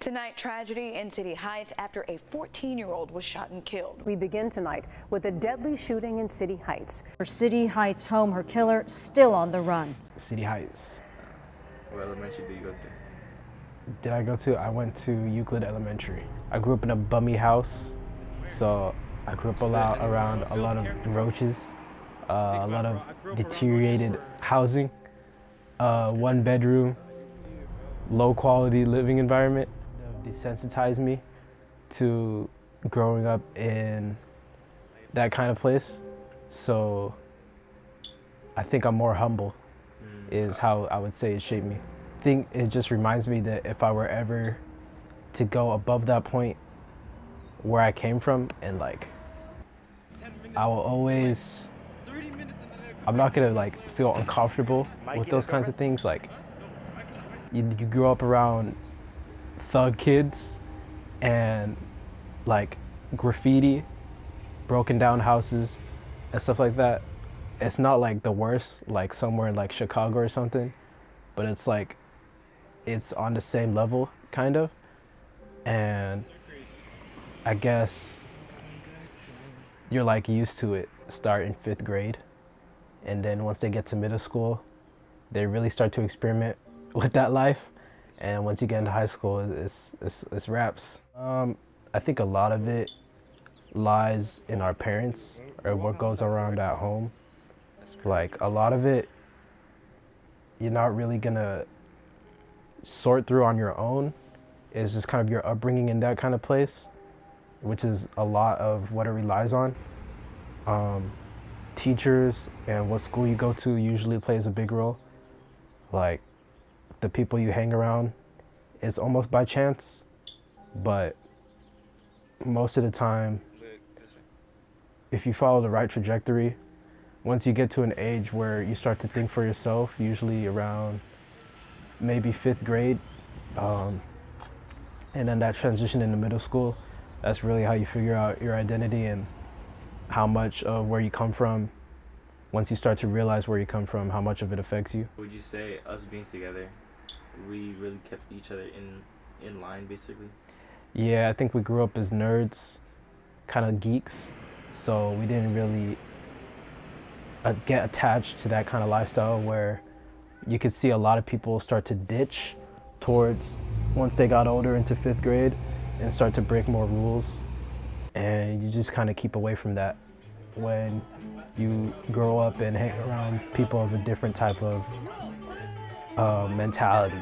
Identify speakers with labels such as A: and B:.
A: Tonight, tragedy in City Heights after a 14-year-old was shot and killed.
B: We begin tonight with a deadly shooting in City Heights.
C: Her City Heights home, her killer still on the run.
D: City Heights.
E: What elementary did you go to?
D: Did I go to? I went to Euclid Elementary. I grew up in a bummy house, so I grew up around a lot of roaches, a lot of deteriorated housing, one bedroom, low quality living environment. Desensitized me to growing up in that kind of place. So I think I'm more humble is how I would say it shaped me. I think it just reminds me that if I were ever to go above that point where I came from, and like I will always, I'm not gonna like feel uncomfortable with those kinds of things. Like you grow up around thug kids and like graffiti, broken down houses and stuff like that. It's not like the worst, like somewhere in like Chicago or something, but it's like it's on the same level kind of. And I guess you're like used to it starting 5th grade, and then once they get to middle school they really start to experiment with that life. And once you get into high school, it's wraps. I think a lot of it lies in our parents or what goes around at home. Like a lot of it, you're not really gonna sort through on your own. It's just kind of your upbringing in that kind of place, which is a lot of what it relies on. Teachers and what school you go to usually plays a big role. Like, the people you hang around, it's almost by chance, but most of the time, if you follow the right trajectory, once you get to an age where you start to think for yourself, usually around maybe 5th grade, and then that transition into middle school, that's really how you figure out your identity and how much of where you come from. Once you start to realize where you come from, how much of it affects you.
E: Would you say us being together, we really kept each other in line, basically?
D: Yeah, I think we grew up as nerds, kind of geeks, so we didn't really get attached to that kind of lifestyle where you could see a lot of people start to ditch towards once they got older into 5th grade and start to break more rules, and you just kind of keep away from that when you grow up and hang around people of a different type of mentality.